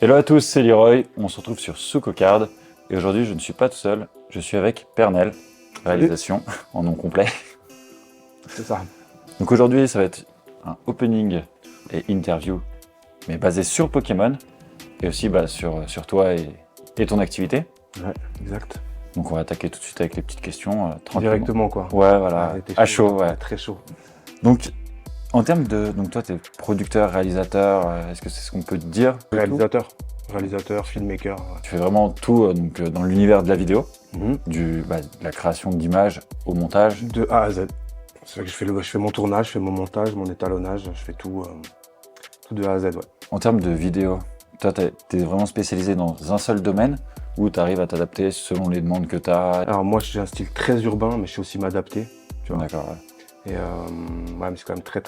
Hello à tous, c'est Leroy, on se retrouve sur Soukocard et aujourd'hui je ne suis pas tout seul, je suis avec Pernel, réalisation en nom complet. C'est ça. Donc aujourd'hui ça va être un opening et interview, mais basé sur Pokémon et aussi sur toi et ton activité. Ouais, exact. Donc on va attaquer tout de suite avec les petites questions tranquillement. Directement quoi. Ouais, voilà, à chaud, ouais. Très chaud. Donc en termes de... Donc toi tu es producteur, réalisateur, est-ce que c'est ce qu'on peut te dire? Réalisateur, filmmaker. Ouais. Tu fais vraiment tout donc, dans l'univers de la vidéo, de la création d'images au montage. De A à Z. C'est vrai que je fais mon tournage, je fais mon montage, mon étalonnage, je fais tout de A à Z, ouais. En termes de vidéo, toi tu es vraiment spécialisé dans un seul domaine ou tu arrives à t'adapter selon les demandes que tu as? Alors moi j'ai un style très urbain, mais je sais aussi m'adapter, tu vois. D'accord, ouais. Et ouais, mais c'est quand même très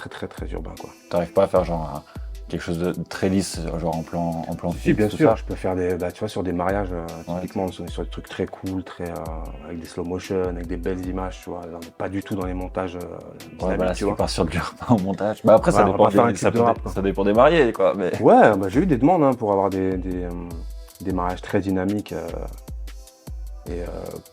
urbain quoi. T'arrives pas à faire genre quelque chose de très lisse, genre en plan Si, fixe, bien tout sûr, ça. je peux faire des, tu vois, sur des mariages, typiquement, on est sur des trucs très cool, avec des slow motion, avec des belles images, tu vois. On n'est pas du tout dans les montages dynamiques, Voilà, tu si vois. tu pars sur du repas au montage. Bah après, ça Ouais, on dépend va pas faire un des, clip de rap, quoi. ça dépend des mariés, quoi. Mais... Ouais, bah, j'ai eu des demandes hein, pour avoir des mariages très dynamiques et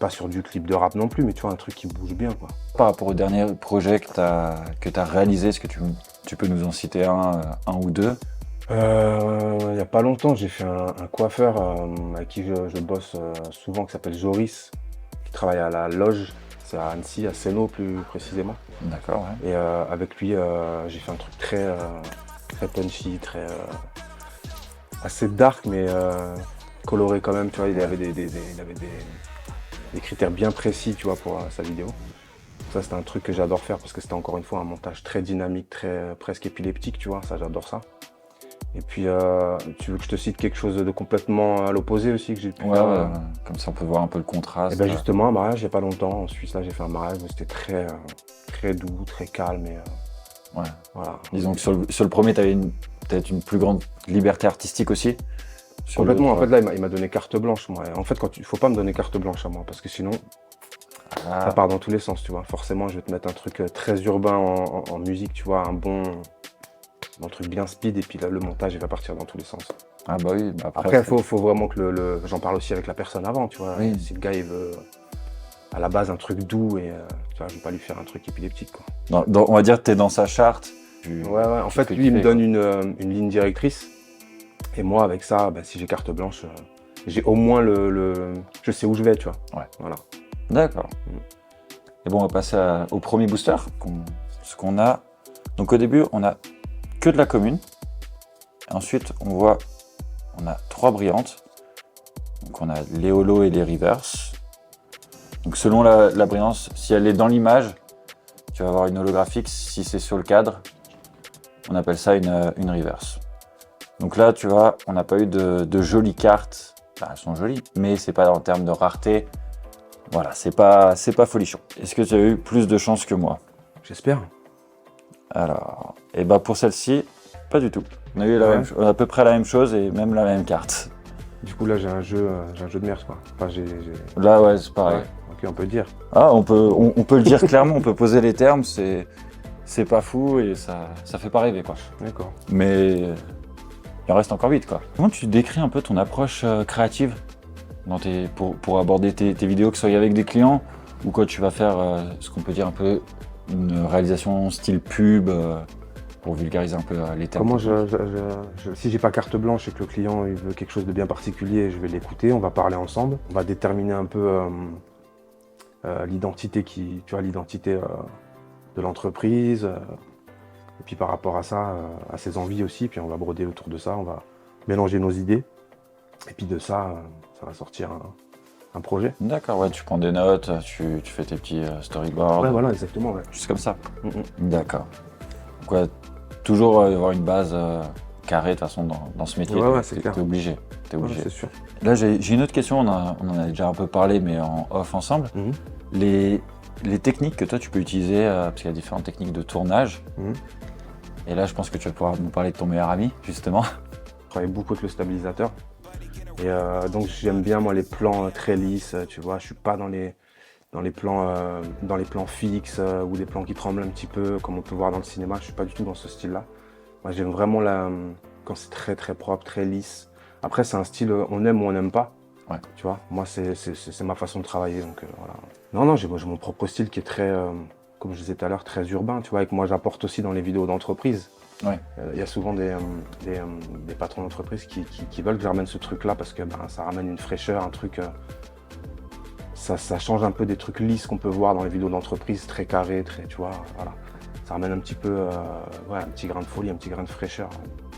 pas sur du clip de rap non plus, mais tu vois, un truc qui bouge bien, quoi. Par rapport au dernier projet que t'as réalisé, est-ce que tu peux nous en citer un ou deux? Il n'y a pas longtemps, j'ai fait un coiffeur avec qui je bosse souvent, qui s'appelle Joris, qui travaille à la Loge, c'est à Annecy, à Sénaux plus précisément. D'accord, ouais. Et avec lui, j'ai fait un truc très punchy, assez dark, mais coloré quand même, tu vois. Il avait des critères bien précis, tu vois, pour sa vidéo. Ça, c'était un truc que j'adore faire parce que c'était encore une fois un montage très dynamique, presque épileptique, tu vois. Ça, j'adore ça. Et puis, tu veux que je te cite quelque chose de complètement à l'opposé aussi que j'ai pu faire Ouais, comme ça on peut voir un peu le contraste. Et ben justement, un mariage il n'y a pas longtemps, en Suisse, là j'ai fait un mariage où c'était très doux, très calme et ouais. Voilà. Disons que sur le premier, tu avais peut-être une plus grande liberté artistique aussi. Complètement, en fait là il m'a donné carte blanche moi. En fait il faut pas me donner carte blanche à moi parce que sinon ça part dans tous les sens, tu vois. Forcément je vais te mettre un truc très urbain en musique, tu vois, un truc bien speed et puis là le montage il va partir dans tous les sens. Ah bah oui, bah après faut vraiment que j'en parle aussi avec la personne avant, tu vois. Oui. Si le gars il veut à la base un truc doux et tu vois, je vais pas lui faire un truc épileptique quoi. On va dire que tu es dans sa charte. Ouais, en fait lui il me donne une ligne directrice et moi avec ça, bah, si j'ai carte blanche, j'ai au moins je sais où je vais, tu vois. Ouais. Voilà. D'accord. Et bon, on va passer au premier booster, ce qu'on a. Donc au début, on a que de la commune. Ensuite, on a 3 brillantes. Donc on a les holos et les reverse. Donc selon la brillance, si elle est dans l'image, tu vas avoir une holographique. Si c'est sur le cadre, on appelle ça une reverse. Donc là, tu vois, on n'a pas eu de jolies cartes. Enfin, elles sont jolies, mais c'est pas en termes de rareté. Voilà, c'est pas folichon. Est-ce que tu as eu plus de chance que moi? J'espère. Alors, et bah pour celle-ci, pas du tout. On a eu à peu près la même chose et même la même carte. Du coup là j'ai un jeu de merde quoi. Enfin, Là ouais, c'est pareil. Ouais. Ok, on peut le dire. Ah, on peut le dire clairement, on peut poser les termes, c'est pas fou et ça fait pas rêver quoi. D'accord. Mais il en reste encore 8 quoi. Comment tu décris un peu ton approche créative pour aborder tes vidéos, que ce soit avec des clients ou quand tu vas faire ce qu'on peut dire un peu une réalisation style pub pour vulgariser un peu les termes? Comment si j'ai pas carte blanche et que le client il veut quelque chose de bien particulier, je vais l'écouter, on va parler ensemble, on va déterminer un peu l'identité de l'entreprise et puis par rapport à ça, à ses envies aussi, puis on va broder autour de ça, on va mélanger nos idées et puis de ça, ça va sortir un projet. D'accord, ouais, tu prends des notes, tu fais tes petits storyboards. Ouais, voilà, exactement. Ouais. Juste comme ça. D'accord. Donc, ouais, toujours avoir une base carrée de toute façon dans ce métier. Ouais, c'est clair. T'es obligé. Ouais, c'est sûr. Là, j'ai une autre question, on en a déjà un peu parlé, mais en off ensemble. Les techniques que toi tu peux utiliser, parce qu'il y a différentes techniques de tournage. Et là, je pense que tu vas pouvoir nous parler de ton meilleur ami, justement. Je travaille beaucoup avec le stabilisateur. Et donc j'aime bien moi les plans très lisses, tu vois, je suis pas dans les plans fixes ou des plans qui tremblent un petit peu comme on peut voir dans le cinéma, je suis pas du tout dans ce style-là. Moi j'aime vraiment quand c'est très propre, très lisse, Après, c'est un style, on aime ou on n'aime pas. Ouais. Tu vois, moi, c'est ma façon de travailler. Donc, voilà. Non, j'ai mon propre style qui est très, comme je disais tout à l'heure, très urbain. Tu vois, et que moi, j'apporte aussi dans les vidéos d'entreprise. Ouais. Il y a souvent des patrons d'entreprise qui veulent que je ramène ce truc-là parce que ça ramène une fraîcheur, un truc. Ça change un peu des trucs lisses qu'on peut voir dans les vidéos d'entreprise, très carrés, très, tu vois, voilà. Ça ramène un petit peu, un petit grain de folie, un petit grain de fraîcheur.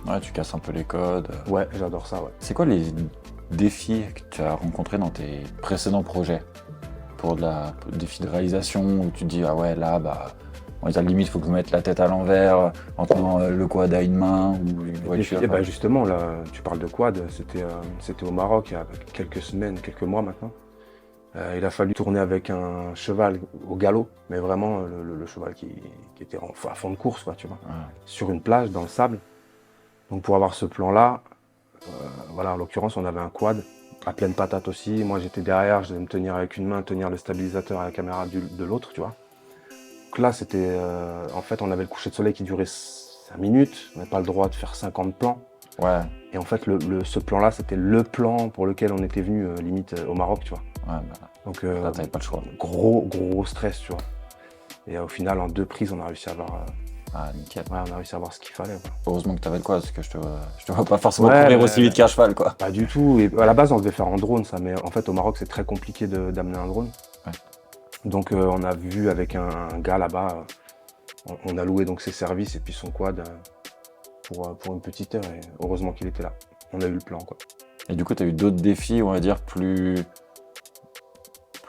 Ouais, tu casses un peu les codes. Ouais, j'adore ça, ouais. C'est quoi les défis que tu as rencontrés dans tes précédents projets pour défis de réalisation où tu te dis ah ouais là on va dire limite il faut que je mette la tête à l'envers en tenant le quad à une main ou une voiture. Justement là, tu parles de quad, c'était au Maroc il y a quelques semaines, quelques mois maintenant. Il a fallu tourner avec un cheval au galop, mais vraiment le cheval qui était à fond de course, quoi, tu vois, sur une plage dans le sable. Donc pour avoir ce plan-là, voilà, en l'occurrence, on avait un quad à pleine patate aussi. Moi, j'étais derrière, je devais me tenir avec une main, tenir le stabilisateur à la caméra de l'autre, tu vois. Donc là, c'était... en fait, on avait le coucher de soleil qui durait 5 minutes. On n'avait pas le droit de faire 50 plans. Ouais. Et en fait, ce plan-là, c'était le plan pour lequel on était venu, limite, au Maroc, tu vois. Ouais, donc là, t'avais pas le choix. Gros stress, tu vois. Et au final, en 2 prises, on a réussi à avoir... nickel. Ouais, on a réussi à avoir ce qu'il fallait. Quoi. Heureusement que t'avais le quad, parce que je te vois pas forcément courir aussi vite qu'un cheval, quoi. Pas du tout. Et à la base, on devait faire en drone, ça. Mais en fait, au Maroc, c'est très compliqué d'amener un drone. Ouais. Donc, on a vu avec un gars là-bas, on a loué donc ses services et puis son quad pour une petite heure. Et heureusement qu'il était là. On a eu le plan, quoi. Et du coup, t'as eu d'autres défis, on va dire, plus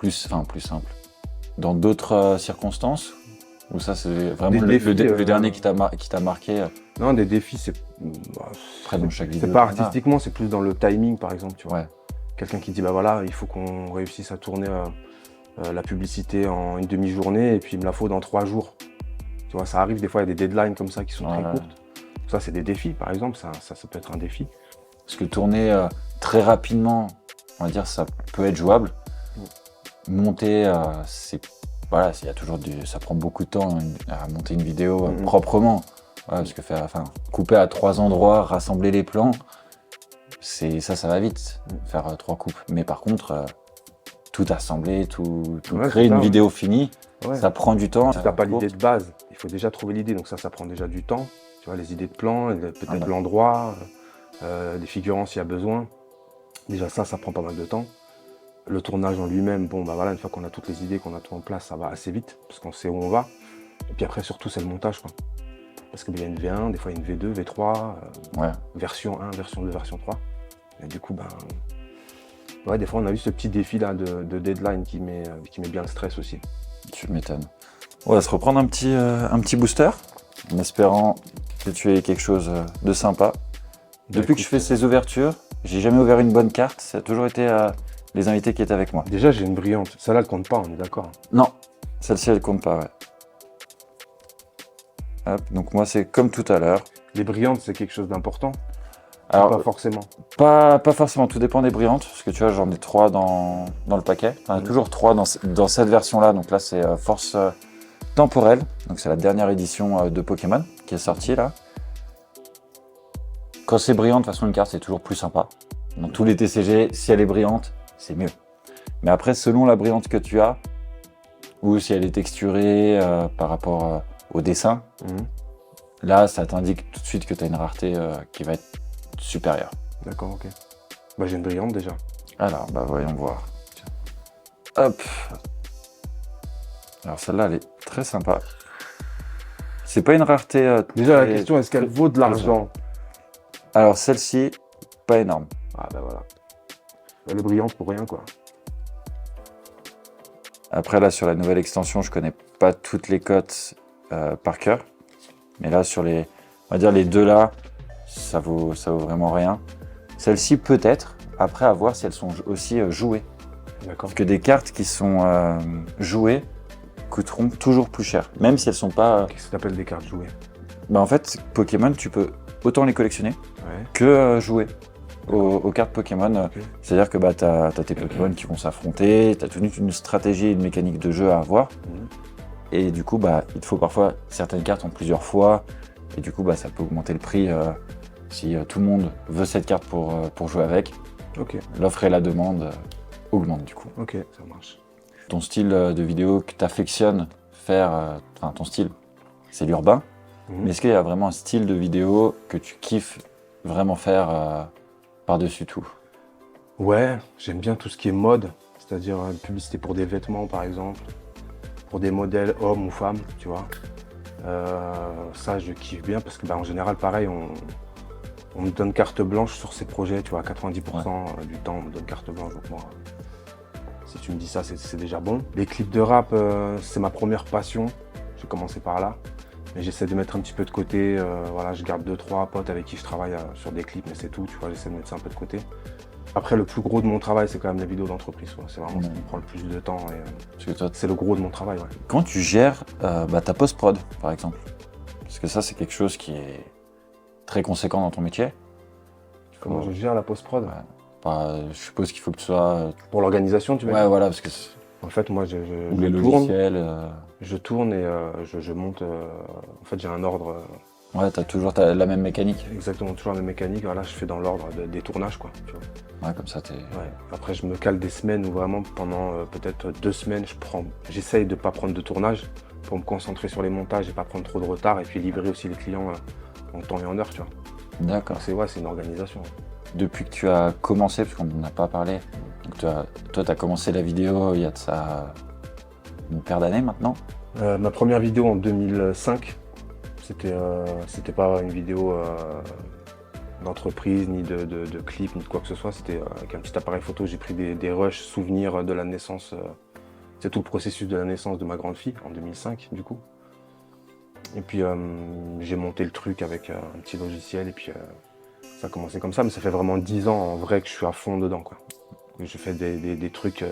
simples. Dans d'autres circonstances? Ou ça, c'est vraiment le dernier qui t'a marqué? Non, des défis, c'est... Après, dans chaque vidéo. C'est pas artistiquement, c'est plus dans le timing, par exemple, tu vois. Ouais. Quelqu'un qui dit, bah voilà, il faut qu'on réussisse à tourner la publicité en une demi-journée et puis il me la faut dans 3 jours. Tu vois, ça arrive, des fois, il y a des deadlines comme ça qui sont très courtes. Ça, c'est des défis, par exemple, ça peut être un défi. Parce que tourner très rapidement, on va dire, ça peut être jouable. Monter, voilà, il y a toujours ça prend beaucoup de temps à monter une vidéo proprement. Ouais, parce que couper à 3 endroits, rassembler les plans, ça va vite, faire 3 coupes. Mais par contre, tout assembler, tout créer une vidéo finie, ça prend du temps. Si tu n'as pas l'idée de base, il faut déjà trouver l'idée, donc ça prend déjà du temps. Tu vois, les idées de plans, peut-être l'endroit, des figurants s'il y a besoin. Déjà ça prend pas mal de temps. Le tournage en lui-même, bon bah voilà, une fois qu'on a toutes les idées, qu'on a tout en place, ça va assez vite, parce qu'on sait où on va. Et puis après, surtout, c'est le montage, quoi. Parce qu'il y a une V1, des fois une V2, V3, version 1, version 2, version 3. Et du coup, des fois, on a eu ce petit défi-là de deadline qui met bien le stress aussi. Tu m'étonnes. On va se reprendre un petit booster, en espérant que tu aies quelque chose de sympa. Depuis que je fais ces ouvertures, j'ai jamais ouvert une bonne carte, ça a toujours été... les invités qui étaient avec moi. Déjà, j'ai une brillante. Celle-là, elle compte pas, on est d'accord? Non, celle-ci, elle compte pas, ouais. Hop, donc moi, c'est comme tout à l'heure. Les brillantes, c'est quelque chose d'important? Alors, pas forcément. Pas forcément, tout dépend des brillantes, parce que tu vois, j'en ai 3 dans le paquet. J'en ai toujours 3 dans cette version-là. Donc là, c'est Force Temporelle. Donc c'est la dernière édition de Pokémon qui est sortie là. Quand c'est brillant, de toute façon, une carte, c'est toujours plus sympa. Dans tous les TCG, si elle est brillante, c'est mieux. Mais après, selon la brillante que tu as, ou si elle est texturée par rapport au dessin, là, ça t'indique tout de suite que tu as une rareté qui va être supérieure. D'accord, ok. Bah, j'ai une brillante déjà. Alors, voyons voir. Hop. Alors, celle-là, elle est très sympa. C'est pas une rareté... déjà, la question, est-ce qu'elle vaut de l'argent? Alors, celle-ci, pas énorme. Ah, bah voilà. Elle est brillante pour rien, quoi. Après, là, sur la nouvelle extension, je connais pas toutes les cotes par cœur. Mais là, sur on va dire les deux là, ça vaut vraiment rien. Celle-ci, peut-être, après, à voir si elles sont aussi jouées. D'accord. Parce que des cartes qui sont jouées coûteront toujours plus cher, même si elles sont pas... Qu'est-ce que tu appelles des cartes jouées? En fait, Pokémon, tu peux autant les collectionner que jouer aux cartes Pokémon. Okay. C'est-à-dire que tu as tes Pokémon qui vont s'affronter, tu as toute une stratégie et une mécanique de jeu à avoir. Et du coup, il te faut parfois certaines cartes en plusieurs fois. Et du coup, ça peut augmenter le prix Si tout le monde veut cette carte pour jouer avec, Ok, l'offre et la demande augmentent du coup. ok, ça marche. Ton style de vidéo que tu affectionnes faire, enfin ton style, c'est l'urbain. Mhm. Mais est-ce qu'il y a vraiment un style de vidéo que tu kiffes vraiment faire par-dessus tout? Ouais, j'aime bien tout ce qui est mode, c'est-à-dire publicité pour des vêtements par exemple, pour des modèles hommes ou femmes, tu vois. Ça, je kiffe bien parce que en général, pareil, on me donne carte blanche sur ces projets, tu vois, 90% du temps, on me donne carte blanche. Donc moi, si tu me dis ça, c'est déjà bon. Les clips de rap, c'est ma première passion. J'ai commencé par là. Mais j'essaie de mettre un petit peu de côté. Voilà, je garde 2-3 potes avec qui je travaille sur des clips, mais c'est tout, tu vois, j'essaie de mettre ça un peu de côté. Après, le plus gros de mon travail, c'est quand même les vidéos d'entreprise. C'est vraiment ce qui me prend le plus de temps et Parce que toi, c'est le gros de mon travail. Ouais. quand tu gères ta post-prod, par exemple, parce que ça, c'est quelque chose qui est très conséquent dans ton métier. Comment je gère la post-prod? Ouais. Bah, je suppose qu'il faut que tu sois... Pour l'organisation, tu veux Ouais, dire? voilà, parce que... En fait, moi, Ou je les tourne. logiciels... Je tourne et je monte. En fait, j'ai un ordre. Ouais, t'as toujours la même mécanique. Exactement, toujours la même mécanique. Voilà, je fais dans l'ordre des tournages, quoi. Tu vois. Ouais, comme ça, t'es... Ouais. Après, je me cale des semaines où vraiment, pendant peut-être 2 semaines, j'essaye de ne pas prendre de tournage pour me concentrer sur les montages et pas prendre trop de retard et puis livrer aussi les clients en temps et en heure, tu vois. D'accord. C'est une organisation. Depuis que tu as commencé, parce qu'on n'en a pas parlé, donc toi, tu as commencé la vidéo il y a de ça une paire d'années maintenant. Ma première vidéo en 2005, c'était pas une vidéo d'entreprise, ni de clip, ni de quoi que ce soit. C'était avec un petit appareil photo. J'ai pris des rushs souvenirs de la naissance. C'est tout le processus de la naissance de ma grande fille en 2005, du coup. Et puis j'ai monté le truc avec un petit logiciel et puis ça a commencé comme ça. Mais ça fait vraiment 10 ans en vrai que je suis à fond dedans, quoi. Je fais des trucs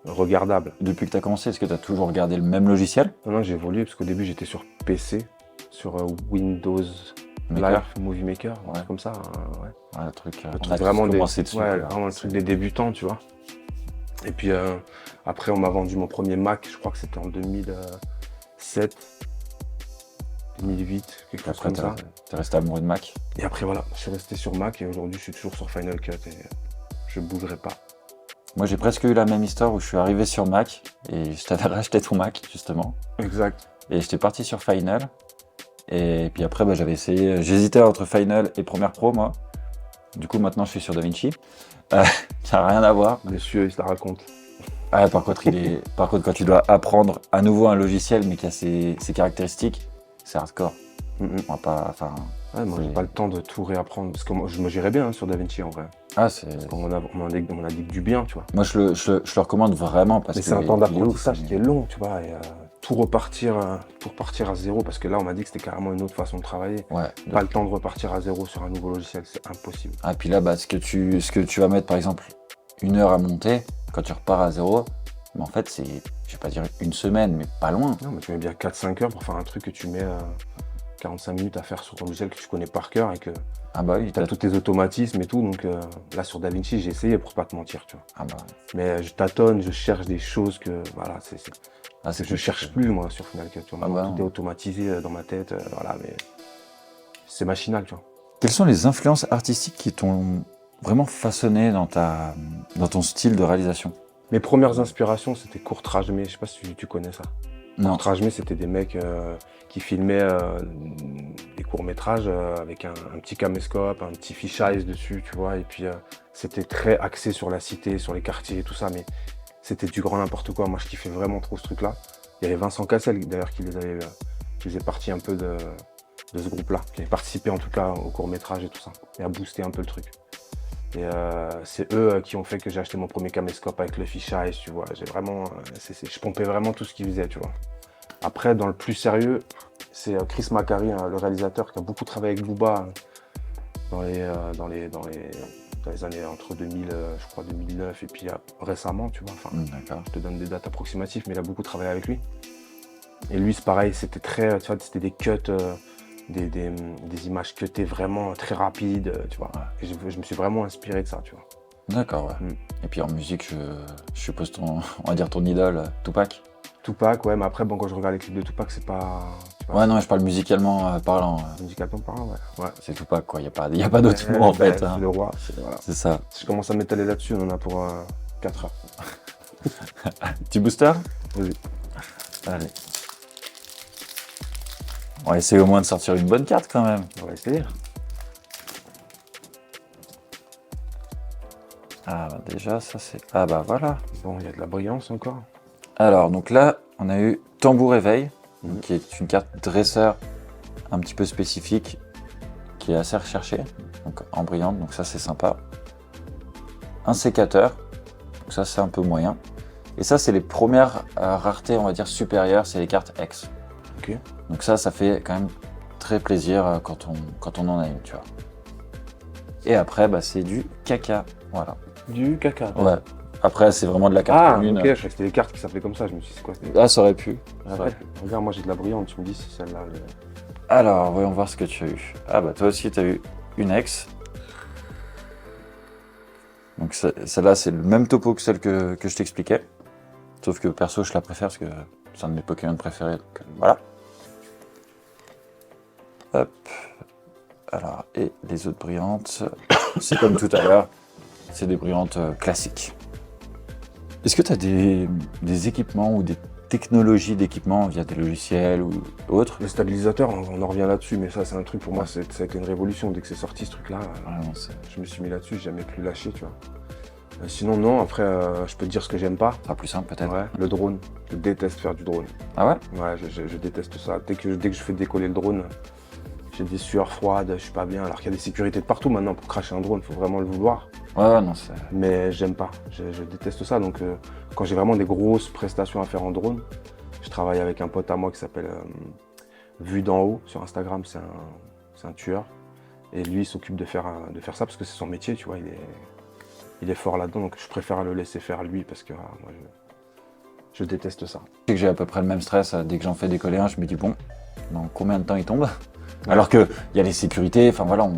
regardables. Depuis que tu as commencé, est-ce que tu as toujours regardé le même logiciel? Non, j'ai évolué parce qu'au début j'étais sur PC, sur Windows Maker. Live Movie Maker, un Ouais. truc comme ça. Ouais. Ouais, le truc, Le on truc a tous vraiment commencé dessus. ouais, quoi. vraiment le truc des débutants, tu vois. Et puis après, on m'a vendu mon premier Mac, je crois que c'était en 2007, 2008, quelque chose Après, comme ça. t'es resté amoureux de Mac. Et après, voilà, je suis resté sur Mac et aujourd'hui, je suis toujours sur Final Cut et je bougerai pas. Moi, j'ai presque eu la même histoire où je suis arrivé sur Mac et je t'avais racheté ton Mac, justement. Exact. Et j'étais parti sur Final. Et puis après, j'avais essayé. J'hésitais entre Final et Premiere Pro, moi. Du coup, maintenant, je suis sur DaVinci. Ça n'a rien à voir. Monsieur, il se la raconte. Ah, par contre, quand tu dois apprendre à nouveau un logiciel, mais qui a ses caractéristiques, c'est hardcore. Mhm. On va pas. Enfin. Ouais, moi, j'ai pas le temps de tout réapprendre parce que moi, je me gérais bien sur DaVinci en vrai. Ah, c'est. Parce qu'on m'en a dit que du bien, tu vois. Moi, je le recommande vraiment parce Mais que. c'est un temps les d'apprentissage outils qui est long, tu vois. Et tout repartir à zéro, parce que là, on m'a dit que c'était carrément une autre façon de travailler. Ouais. Pas le temps de repartir à zéro sur un nouveau logiciel, c'est impossible. Ah, puis là, ce que tu vas mettre, par exemple, 1 heure à monter, quand tu repars à zéro, mais en fait, c'est, je vais pas dire une semaine, mais pas loin. Non, mais tu mets bien 4-5 heures pour faire un truc que tu mets 45 minutes à faire sur ton logiciel que tu connais par cœur et que Ah bah oui, tu as tous tes automatismes et tout. Donc là, sur DaVinci, j'ai essayé pour pas te mentir, tu vois. Ah bah, Mais je tâtonne, je cherche des choses que, voilà, c'est je cherche plus, moi, sur Final Cut. Tu vois. Ah bah Tout non. est automatisé dans ma tête, voilà, mais c'est machinal, tu vois. Quelles sont les influences artistiques qui t'ont vraiment façonné dans ton style de réalisation? Mes premières inspirations, c'était Kurt Rajmé, je sais pas si tu connais ça. Non. Kurt Rajmé, c'était des mecs qui filmaient des courts-métrages avec un petit caméscope, un petit fisheye dessus, tu vois, et puis c'était très axé sur la cité, sur les quartiers et tout ça, mais c'était du grand n'importe quoi. Moi, je kiffais vraiment trop ce truc-là. Il y avait Vincent Cassel, d'ailleurs, qui faisait partie un peu de ce groupe-là, qui avait participé en tout cas au court-métrage et tout ça, et a boosté un peu le truc. Et c'est eux qui ont fait que j'ai acheté mon premier caméscope avec le fisheye, tu vois. J'ai vraiment, je pompais vraiment tout ce qu'ils faisaient, tu vois. Après, dans le plus sérieux, c'est Chris Macari, le réalisateur, qui a beaucoup travaillé avec Booba dans les années entre 2000, je crois 2009 et puis récemment, tu vois. Enfin, D'accord. je te donne des dates approximatives, mais il a beaucoup travaillé avec lui. Et lui, c'est pareil, c'était très, tu vois, c'était des cuts, des images cutées vraiment très rapides, tu vois. Et je me suis vraiment inspiré de ça, tu vois. D'accord, ouais. Mm. Et puis en musique, je suppose on va dire ton idole, Tupac. Tupac, ouais, mais après, bon, quand je regarde les clips de Tupac, c'est pas, sais pas. Ouais, non, je parle musicalement parlant. Musicalement parlant, ouais. C'est Tupac, quoi. Il n'y a pas d'autre mot, en fait. C'est Hein. le roi, voilà. C'est ça. Si je commence à m'étaler là-dessus, on en a pour 4 heures. Petit booster? Vas-y. Allez. On va essayer au moins de sortir une bonne carte, quand même. On va essayer. Ah, bah déjà, ça, c'est... Ah, bah voilà. Bon, il y a de la brillance encore. Alors, donc là, on a eu Tambour Éveil, donc, qui est une carte dresseur un petit peu spécifique, qui est assez recherchée, donc en brillante, donc ça c'est sympa. Un sécateur, donc ça c'est un peu moyen. Et ça c'est les premières raretés, on va dire supérieures, c'est les cartes X. Ok. Donc ça fait quand même très plaisir quand on en a une, tu vois. Et après, bah, c'est du caca, voilà. Du caca. Ouais. Après, c'est vraiment de la carte Ah, commune. ok, je croyais que c'était les cartes qui s'appelaient comme ça. Je me suis dit, c'est quoi? Ah, ça aurait pu. Ah, ouais. Regarde, moi j'ai de la brillante, tu me dis si celle-là. Alors, voyons voir ce que tu as eu. Ah bah toi aussi, tu as eu une ex. Donc celle-là, c'est le même topo que celle que je t'expliquais. Sauf que perso, je la préfère parce que c'est un de mes Pokémon préférés. Donc voilà. Hop. Alors, et les autres brillantes, c'est comme tout à l'heure. C'est des brillantes classiques. Est-ce que tu as des équipements ou des technologies d'équipement via des logiciels ou autres? Les stabilisateurs, on en revient là-dessus, mais ça c'est un truc pour moi, c'est une révolution. Dès que c'est sorti ce truc-là, je me suis mis là-dessus, j'ai jamais plus lâché, tu vois. Sinon non, après je peux te dire ce que j'aime pas. Ça sera plus simple peut-être. Ouais, le drone. Je déteste faire du drone. Ah ouais? Ouais, je déteste ça. Dès que je fais décoller le drone, j'ai des sueurs froides, je suis pas bien. Alors qu'il y a des sécurités de partout maintenant pour cracher un drone, faut vraiment le vouloir. Ouais, non, c'est... Mais j'aime pas, je déteste ça. Donc quand j'ai vraiment des grosses prestations à faire en drone, je travaille avec un pote à moi qui s'appelle Vue d'en haut sur Instagram, c'est un tueur. Et lui, il s'occupe de faire ça parce que c'est son métier, tu vois, il est fort là-dedans. Donc je préfère le laisser faire lui parce que moi, je déteste ça. Je sais que j'ai à peu près le même stress. Dès que j'en fais décoller un, je me dis bon, dans combien de temps il tombe? Alors qu'il y a les sécurités, enfin voilà,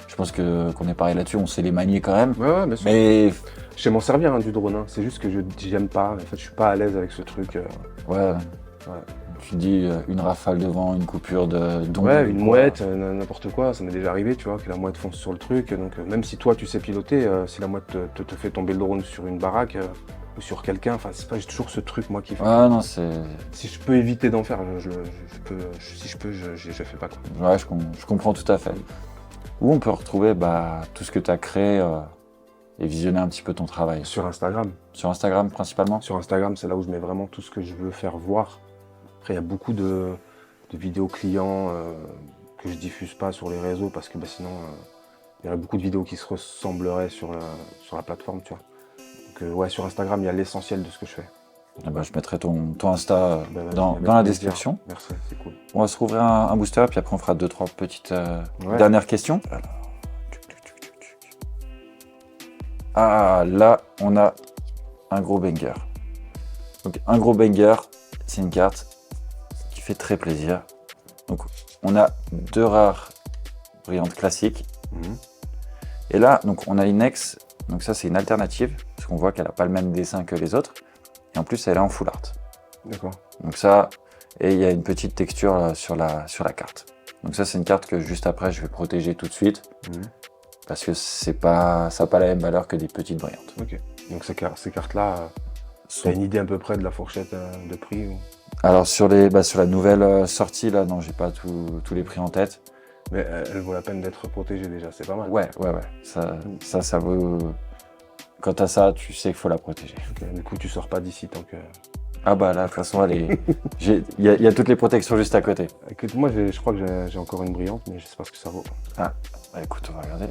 je pense qu'on est pareil là-dessus, on sait les manier quand même. Ouais, bien sûr. Mais je sais m'en servir du drone, hein. C'est juste que j'aime pas, en fait je suis pas à l'aise avec ce truc. Ouais. Tu dis une rafale de vent, une coupure d'onde. Ouais, une mouette, n'importe quoi, ça m'est déjà arrivé, tu vois, que la mouette fonce sur le truc. Donc même si toi tu sais piloter, si la mouette te fait tomber le drone sur une baraque ou sur quelqu'un, enfin c'est pas toujours ce truc moi qui fait. Ah non, c'est... Si je peux éviter d'en faire, si je peux, je fais pas quoi. Ouais, je comprends tout à fait. Où on peut retrouver tout ce que tu as créé et visionner un petit peu ton travail? Sur Instagram. Sur Instagram principalement? Sur Instagram, c'est là où je mets vraiment tout ce que je veux faire voir. Après, il y a beaucoup de vidéos clients que je diffuse pas sur les réseaux parce que sinon, il y aurait beaucoup de vidéos qui se ressembleraient sur la plateforme, tu vois. Donc ouais, sur Instagram, il y a l'essentiel de ce que je fais. Eh ben, je mettrai ton Insta dans la plaisir. description. Merci, c'est cool. On va se rouvrir un booster, puis après on fera 2-3 petites dernières questions. Alors... Ah, là, on a un gros banger. Donc, un gros banger, c'est une carte qui fait très plaisir. Donc, on a 2 rares brillantes classiques. Et là, donc, on a une ex. Donc, ça, c'est une alternative, parce qu'on voit qu'elle n'a pas le même dessin que les autres. Et en plus, elle est en full art. D'accord. Donc ça, et il y a une petite texture là, sur la carte. Donc ça, c'est une carte que juste après, je vais protéger tout de suite. Parce que ça n'a pas la même valeur que des petites brillantes. Ok. Donc ces cartes-là, tu as une idée à peu près de la fourchette de prix ou... Alors sur la nouvelle sortie, là, non, j'ai pas tous les prix en tête. Mais elle vaut la peine d'être protégée déjà, c'est pas mal. Ouais. Ça vaut... Quant à ça, tu sais qu'il faut la protéger. Okay. Du coup, tu sors pas d'ici tant que... Ah bah là, de toute façon, il y a toutes les protections juste à côté. Écoute, moi, je crois que j'ai encore une brillante, mais je sais pas ce que ça vaut. Ah, bah écoute, on va regarder.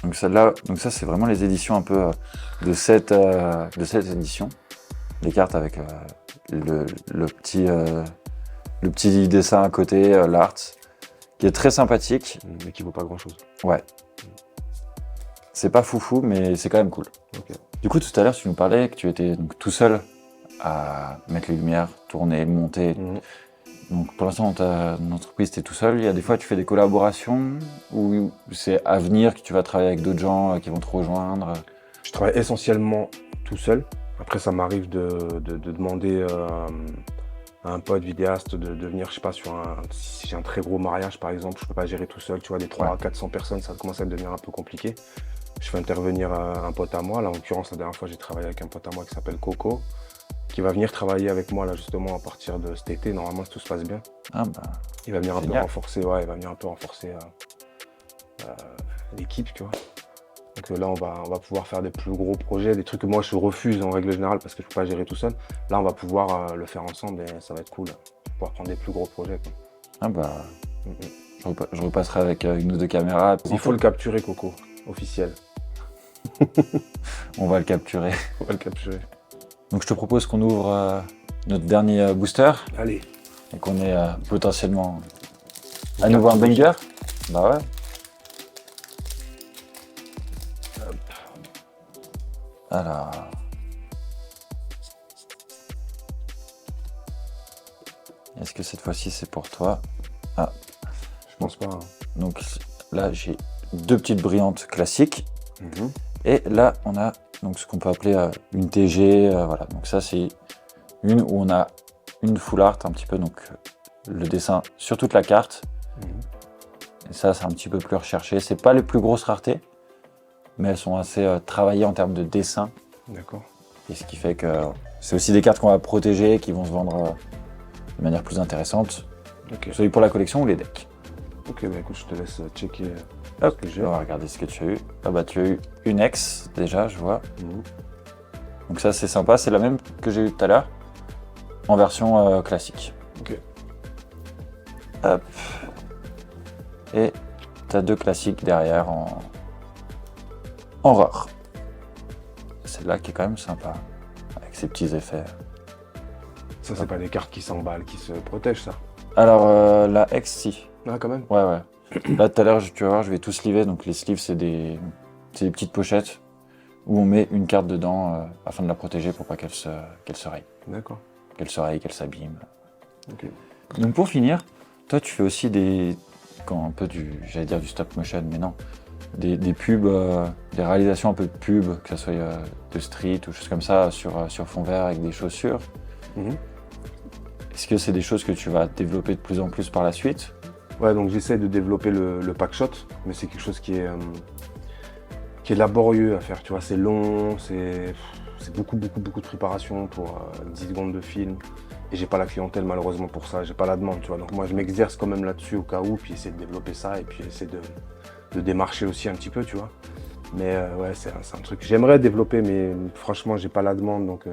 Donc celle-là, ça c'est vraiment les éditions un peu de cette édition. Les cartes avec le petit dessin à côté, l'art, qui est très sympathique. Mais qui vaut pas grand-chose. Ouais. C'est pas foufou, mais c'est quand même cool. Okay. Du coup, tout à l'heure, tu nous parlais que tu étais donc, tout seul à mettre les lumières, tourner, monter. Donc pour l'instant, dans ton entreprise, tu es tout seul. Il y a des fois, tu fais des collaborations ou c'est à venir que tu vas travailler avec d'autres gens qui vont te rejoindre? Je travaille essentiellement tout seul. Après, ça m'arrive de demander à un pote vidéaste de venir, je sais pas, si j'ai un très gros mariage par exemple, je peux pas gérer tout seul, tu vois, des 300 à 400 personnes, ça commence à devenir un peu compliqué. Je fais intervenir un pote à moi, là en l'occurrence la dernière fois j'ai travaillé avec un pote à moi qui s'appelle Coco, qui va venir travailler avec moi là justement à partir de cet été, normalement si tout se passe bien. Ah bah, Il va venir un peu génial. renforcer, ouais, il va venir un peu renforcer l'équipe, tu vois. Donc là, on va pouvoir faire des plus gros projets, des trucs que moi je refuse en règle générale parce que je peux pas gérer tout seul. Là, on va pouvoir le faire ensemble et ça va être cool. Pouvoir prendre des plus gros projets, quoi. ah bah, Mhm. je repasserai avec une ou deux caméras. Il faut le capturer, Coco, officiel. On va le capturer. On va le capturer. Donc je te propose qu'on ouvre notre dernier booster Allez. et qu'on ait potentiellement à nouveau un banger. Bah ouais. Alors. Est-ce que cette fois-ci c'est pour toi? Je pense pas. Hein. Donc là j'ai deux petites brillantes classiques. Mhm. Et là on a donc ce qu'on peut appeler une TG. Voilà. Donc ça c'est une où on a une full art un petit peu, donc le dessin sur toute la carte. Mhm. Et ça c'est un petit peu plus recherché. C'est pas les plus grosses raretés, mais elles sont assez travaillées en termes de dessin. D'accord. Et ce qui fait que c'est aussi des cartes qu'on va protéger, qui vont se vendre de manière plus intéressante. Ok. Soit pour la collection ou les decks. Ok, bah écoute, je te laisse checker Hop, ce que j'ai. on va regarder ce que tu as eu. Ah bah tu as eu une ex déjà, je vois. Mhm. Donc ça c'est sympa, c'est la même que j'ai eu tout à l'heure, en version classique. Ok. Hop. Et tu as deux classiques derrière en rare. Celle-là qui est quand même sympa, avec ses petits effets. Ça, c'est pas des cartes qui s'emballent, qui se protègent, ça. Alors la ex si. Ah, quand même. Ouais, ouais. Là, tout à l'heure, tu vas voir, je vais tout sleever. Donc, les sleeves, c'est des petites pochettes où on met une carte dedans afin de la protéger pour pas qu'elle se raye. D'accord. Qu'elle se raye, qu'elle s'abîme. Ok. Donc, pour finir, toi, tu fais aussi un peu j'allais dire du stop motion, mais non. Des pubs, des réalisations un peu de pubs, que ce soit de street ou choses comme ça, sur fond vert avec des chaussures. Mhm. Est-ce que c'est des choses que tu vas développer de plus en plus par la suite? Ouais, donc j'essaie de développer le pack shot, mais c'est quelque chose qui est laborieux à faire, tu vois, c'est long, c'est beaucoup de préparation pour 10 secondes de film, et j'ai pas la clientèle malheureusement pour ça, j'ai pas la demande, tu vois, donc moi je m'exerce quand même là-dessus au cas où, puis essayer de développer ça, et puis essayer de démarcher aussi un petit peu, tu vois, mais ouais, c'est un truc que j'aimerais développer, mais franchement j'ai pas la demande, donc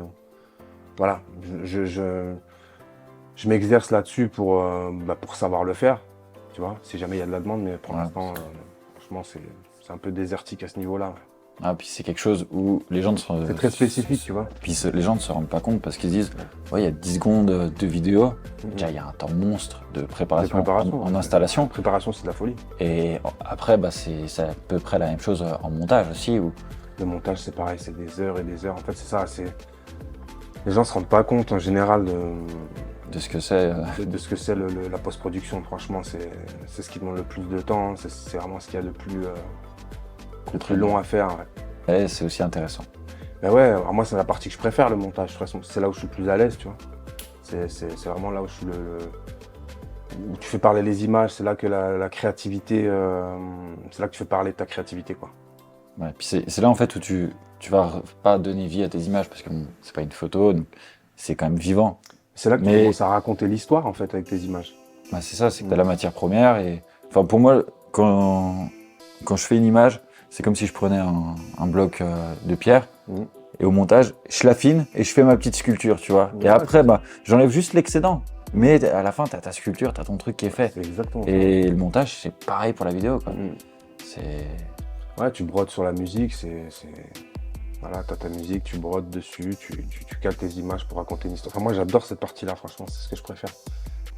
voilà, je m'exerce là-dessus pour savoir le faire. Tu vois, si jamais il y a de la demande, mais pour Ouais. l'instant, franchement, c'est un peu désertique à ce niveau-là. Ouais. Ah, puis c'est quelque chose où les gens ne se C'est très spécifique, tu vois. Puis les gens ne se rendent pas compte parce qu'ils se disent ouais, il y a 10 secondes de vidéo, Mhm. déjà il y a un temps monstre de préparation, De préparation, en ouais. installation. Préparation, c'est de la folie. Et après, bah, c'est à peu près la même chose en montage aussi. Où Le montage, c'est pareil, c'est des heures et des heures. En fait, c'est ça. Les gens se rendent pas compte en général de ce que c'est. de ce que c'est la post-production. Franchement, c'est ce qui demande le plus de temps. C'est vraiment ce qu'il y a le plus long à faire. Ouais. Et c'est aussi intéressant. Mais ouais, alors moi, c'est la partie que je préfère, le montage. De toute façon, c'est là où je suis le plus à l'aise, tu vois. C'est vraiment là où je suis où tu fais parler les images, c'est là que la créativité, c'est là que tu fais parler ta créativité, quoi. Ouais, puis c'est là en fait où tu vas pas donner vie à tes images parce que bon, c'est pas une photo, donc c'est quand même vivant. C'est là que tu Mais- commences à raconter l'histoire, en fait, avec tes images. Bah, c'est ça, c'est que tu as la matière première. Et enfin, pour moi, quand je fais une image, c'est comme si je prenais un bloc de pierre Mhm. et au montage, je l'affine et je fais ma petite sculpture, tu vois. Et Ouais, après, bah, j'enlève juste l'excédent. Mais à la fin, tu as ta sculpture, tu as ton truc qui est fait. C'est exactement ça. Et le montage, c'est pareil pour la vidéo, quoi. Mhm. C'est... Ouais, tu brodes sur la musique, Voilà, t'as ta musique, tu brodes dessus, tu cales tes images pour raconter une histoire. Enfin, moi, j'adore cette partie-là, franchement, c'est ce que je préfère.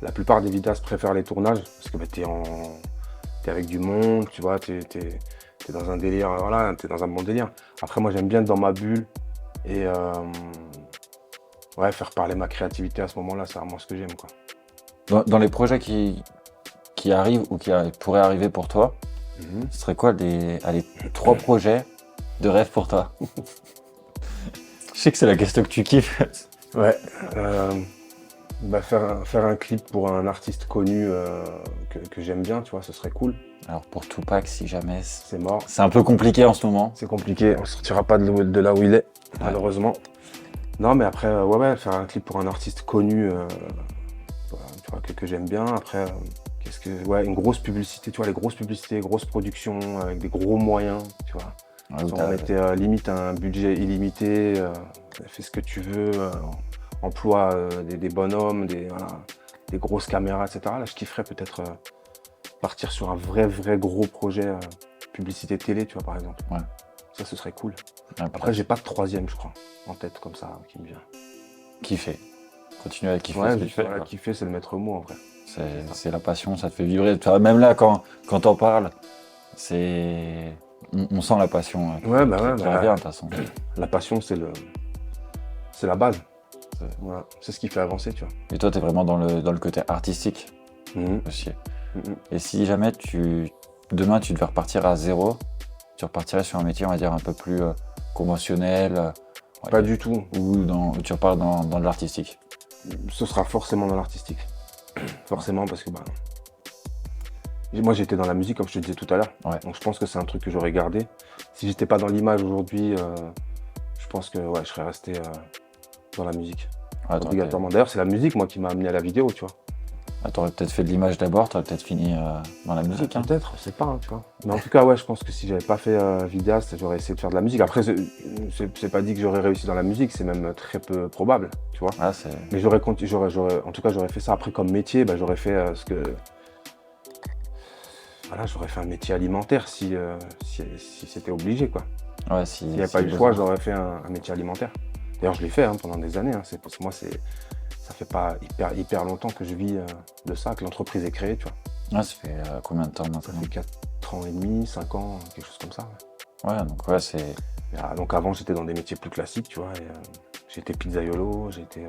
La plupart des vidéastes préfèrent les tournages, parce que bah, t'es avec du monde, tu vois, t'es dans un délire, voilà, t'es dans un bon délire. Après, moi, j'aime bien être dans ma bulle et ouais, faire parler ma créativité à ce moment-là, c'est vraiment ce que j'aime, quoi. Dans les projets qui arrivent ou qui pourraient arriver pour toi, Mhm. ce serait quoi les 3 projets de rêve pour toi? Je sais que c'est la question que tu kiffes. Ouais. Faire un clip pour un artiste connu que j'aime bien, tu vois, ce serait cool. Alors pour Tupac, si jamais, C'est mort. c'est un peu compliqué en ce moment. C'est compliqué, on sortira pas de là où il est, malheureusement. Non, mais après, ouais, faire un clip pour un artiste connu, tu vois, que j'aime bien. Après, ouais, une grosse publicité, tu vois, les grosses publicités, grosses productions, avec des gros moyens, tu vois. Ouais, Si on mettait limite un budget illimité, fais ce que tu veux, emploie des bonhommes, voilà, des grosses caméras, etc. Là, je kifferais peut-être partir sur un vrai gros projet publicité télé, tu vois, par exemple. Ouais. Ça, ce serait cool. Ouais, Après, j'ai pas de troisième, je crois, en tête, comme ça, qui me vient. kiffer. Continue à kiffer Ouais, ce que tu fais. voilà, quoi. kiffer, c'est le maître mot, en vrai. C'est la passion, ça te fait vibrer. Tu vois, même là, quand t'en parles, on sent la passion qui Ouais, revient de toute façon. La passion, c'est la base. Voilà. C'est ce qui fait avancer, tu vois. Et toi, tu es vraiment dans le côté artistique Mhm. aussi. Mhm. Et si jamais demain tu devais repartir à zéro, tu repartirais sur un métier, on va dire, un peu plus conventionnel, Pas du tout. ou tu repars dans de l'artistique. Ce sera forcément dans l'artistique. Forcément, parce que moi j'étais dans la musique, comme je te disais tout à l'heure. Ouais. Donc je pense que c'est un truc que j'aurais gardé. Si j'étais pas dans l'image aujourd'hui, je pense que ouais, je serais resté dans la musique. Ouais, Obligatoirement. D'ailleurs, c'est la musique, moi, qui m'a amené à la vidéo, tu vois. t'aurais peut-être fait de l'image d'abord, t'aurais peut-être fini dans la musique. Hein. Peut-être, on sait pas, hein, tu vois. Mais en tout cas, ouais, je pense que si j'avais pas fait vidéaste, j'aurais essayé de faire de la musique. Après, c'est pas dit que j'aurais réussi dans la musique, c'est même très peu probable, tu vois. Ah, Mais en tout cas, j'aurais fait ça. Après, comme métier, j'aurais fait voilà, j'aurais fait un métier alimentaire si c'était obligé, quoi. ouais, S'il n'y avait pas eu le choix, j'aurais fait un métier alimentaire. D'ailleurs, je l'ai fait pendant des années. Hein. Parce que moi, ça fait pas hyper longtemps que je vis de ça, que l'entreprise est créée, tu vois. Ouais, ça fait combien de temps Ça maintenant? fait 4 ans et demi, 5 ans, quelque chose comme ça. Ouais. Ouais, donc ouais, c'est... Et, donc avant, j'étais dans des métiers plus classiques, tu vois. J'étais pizzaiolo, j'étais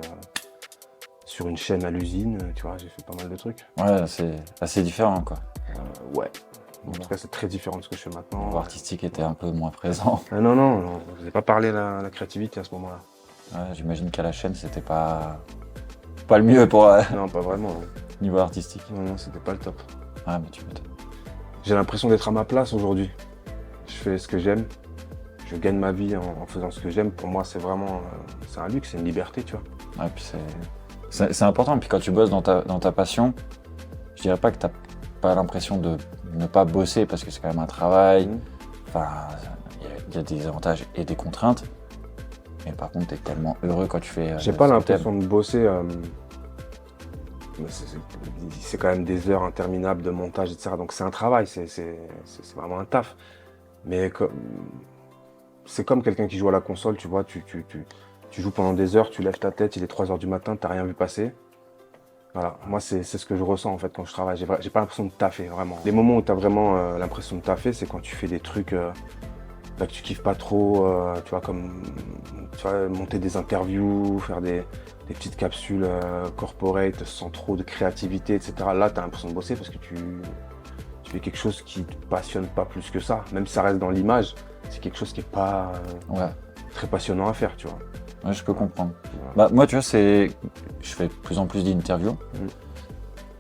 sur une chaîne à l'usine, tu vois, j'ai fait pas mal de trucs. Ouais, c'est assez différent, quoi. Ouais. En tout cas, c'est très différent de ce que je fais maintenant. Le artistique était un peu moins présent. Ah, non, je vous ai pas parlé de la créativité à ce moment-là. Ouais, j'imagine qu'à la chaîne, c'était pas le mieux pour Non, pas vraiment. Hein. niveau artistique. Non, c'était pas le top. Ah, mais tu m'étonnes. J'ai l'impression d'être à ma place aujourd'hui. Je fais ce que j'aime. Je gagne ma vie en faisant ce que j'aime. Pour moi, c'est vraiment c'est un luxe, c'est une liberté, tu vois. Ouais, puis c'est important. Puis quand tu bosses dans ta passion, je dirais pas que t'as pas l'impression de ne pas bosser parce que c'est quand même un travail. Enfin, il y a des avantages et des contraintes. Mais par contre, t'es tellement heureux quand tu fais. J'ai pas l'impression de bosser. C'est quand même des heures interminables de montage, etc. Donc c'est un travail, c'est vraiment un taf. Mais c'est comme quelqu'un qui joue à la console, tu vois, tu joues pendant des heures, tu lèves ta tête, il est 3 h du matin, t'as rien vu passer. Voilà, moi c'est ce que je ressens en fait quand je travaille. J'ai pas l'impression de taffer, vraiment. Les moments où t'as vraiment l'impression de taffer, c'est quand tu fais des trucs que tu kiffes pas trop, tu vois, comme monter des interviews, faire des petites capsules corporate sans trop de créativité, etc. Là, tu as l'impression de bosser parce que tu fais quelque chose qui te passionne pas plus que ça. Même si ça reste dans l'image, c'est quelque chose qui est pas très passionnant à faire, tu vois. Ouais, je peux comprendre. Voilà. Moi, tu vois, je fais de plus en plus d'interviews.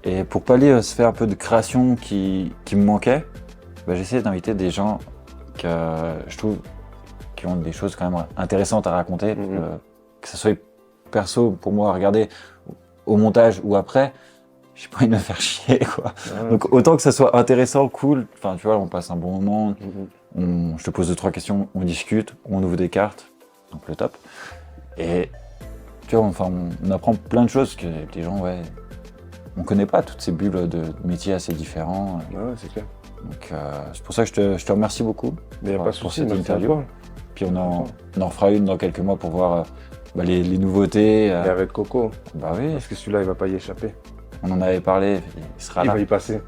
Et pour pallier ce fait un peu de création qui me manquait, j'essayais d'inviter des gens que je trouve qui ont des choses quand même intéressantes à raconter, que ce soit perso pour moi à regarder au montage ou après, j'ai pas envie de me faire chier, quoi. Donc autant que ça soit intéressant, cool, enfin tu vois, on passe un bon moment, je te pose 2-3 questions, on discute, on ouvre des cartes, donc le top. Et tu vois, enfin on apprend plein de choses que les gens, on connaît pas toutes ces bulles de métiers assez différents. Ouais, c'est clair. Donc c'est pour ça que je te remercie beaucoup pour cette interview. Puis on en refera une dans quelques mois pour voir les nouveautés. Et avec Coco. Bah oui. Parce que celui-là, il va pas y échapper. On en avait parlé, il sera là. Il va y passer.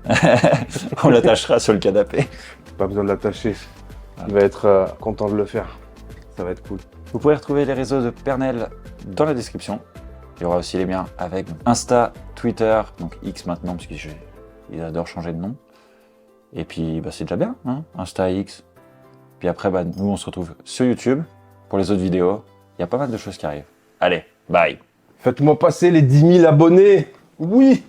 On l'attachera sur le canapé. Pas besoin de l'attacher. Il va être content de le faire. Ça va être cool. Vous pouvez retrouver les réseaux de Pernel dans la description. Il y aura aussi les liens avec Insta, Twitter, donc X maintenant, parce qu'ils adorent changer de nom. Et puis c'est déjà bien, hein, Insta, X. Puis après, nous on se retrouve sur YouTube pour les autres vidéos. Il y a pas mal de choses qui arrivent. Allez, bye. Faites-moi passer les 10 000 abonnés. Oui.